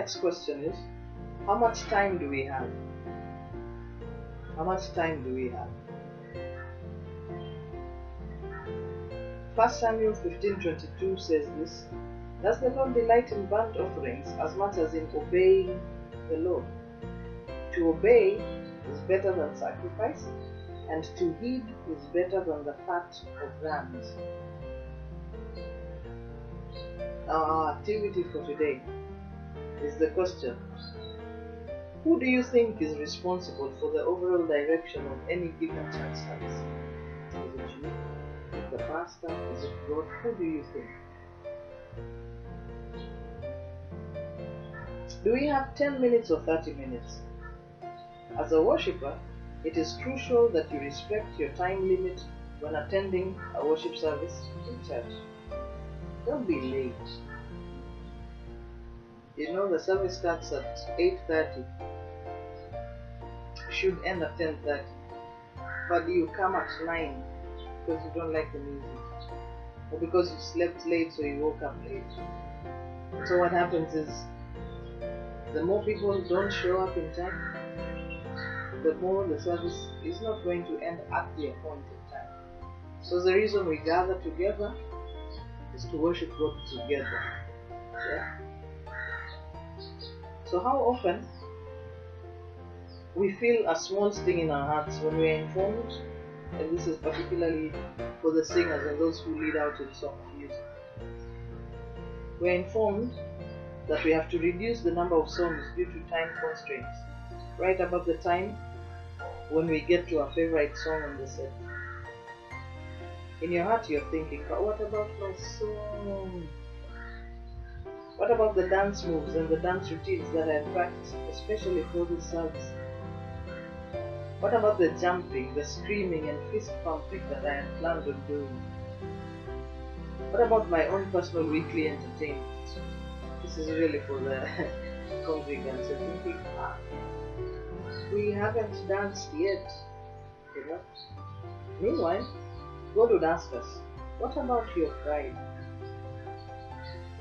next question is, how much time do we have? How much time do we have? 1 Samuel 15:22 says this, does the Lord delight in burnt offerings as much as in obeying the Lord? To obey is better than sacrifice, and to heed is better than the fat of rams. Our activity for today is the question, who do you think is responsible for the overall direction of any given church service? Is it you? Is it the pastor? Is it God? Who do you think? Do we have 10 minutes or 30 minutes? As a worshipper, it is crucial that you respect your time limit when attending a worship service in church. Don't be late. You know the service starts at 8:30. Should end at 10:30. But you come at 9 because you don't like the music. Or because you slept late so you woke up late. So what happens is, the more people don't show up in time, the more the service is not going to end at the appointed time. So the reason we gather together is to worship God together. Yeah? So how often we feel a small sting in our hearts when we are informed, and this is particularly for the singers and those who lead out in song and music. We are informed that we have to reduce the number of songs due to time constraints, right above the time when we get to our favorite song on the set. In your heart you're thinking, but what about my song? What about the dance moves and the dance routines that I practiced, especially for this service? What about the jumping, the screaming and fist pumping that I had planned on doing? What about my own personal weekly entertainment? This is really for the congregants and thinking, we haven't danced yet, you know. Meanwhile, God would ask us, what about your pride?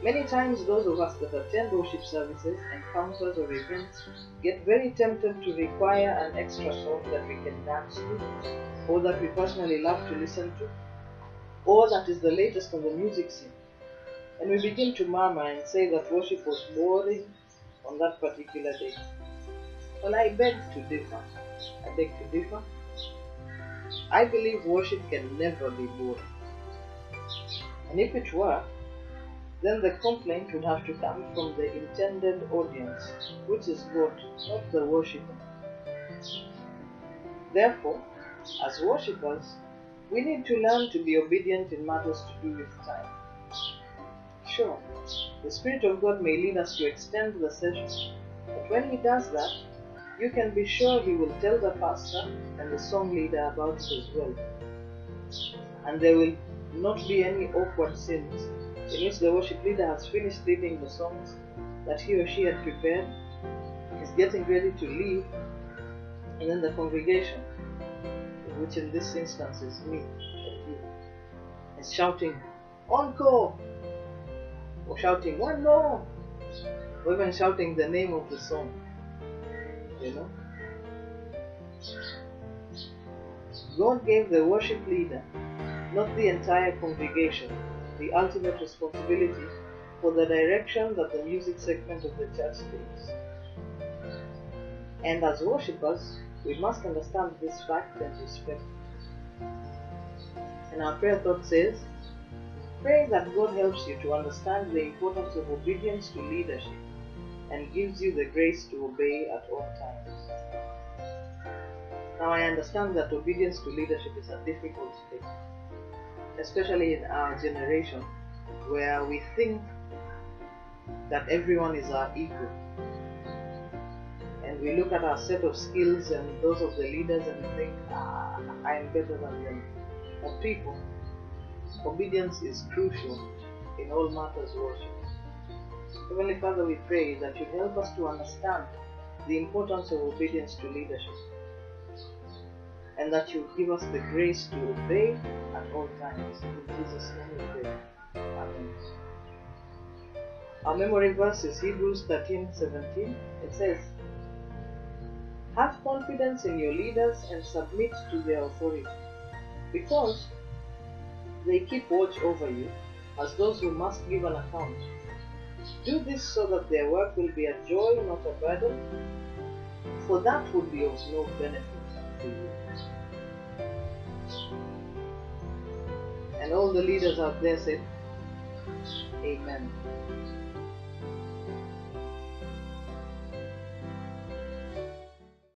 Many times those of us that attend worship services, encounters or events get very tempted to require an extra song that we can dance to, or that we personally love to listen to, or that is the latest on the music scene. And we begin to murmur and say that worship was boring on that particular day. Well, I beg to differ. I believe worship can never be boring. And if it were, then the complaint would have to come from the intended audience, which is God, not the worshipper. Therefore, as worshippers, we need to learn to be obedient in matters to do with time. Sure, the Spirit of God may lead us to extend the session, but when He does that, you can be sure He will tell the pastor and the song leader about it as well. And there will not be any awkward scenes in which the worship leader has finished leading the songs that he or she had prepared, is getting ready to leave, and then the congregation, which in this instance is me and you, is shouting, encore! Or shouting, one more! Or even shouting the name of the song, you know. God gave the worship leader, not the entire congregation, the ultimate responsibility for the direction that the music segment of the church takes. And as worshippers, we must understand this fact and respect it. And our prayer thought says, pray that God helps you to understand the importance of obedience to leadership and gives you the grace to obey at all times. Now I understand that obedience to leadership is a difficult thing, especially in our generation, where we think that everyone is our equal. And we look at our set of skills and those of the leaders and we think, I am better than them. But people, obedience is crucial in all matters worship. Heavenly Father, we pray that you help us to understand the importance of obedience to leadership, and that you give us the grace to obey at all times. In Jesus' name we pray. Amen. Our memory verse is Hebrews 13:17. It says, "Have confidence in your leaders and submit to their authority, because they keep watch over you as those who must give an account. Do this so that their work will be a joy, not a burden, for that would be of no benefit to you." And all the leaders out there said, Amen.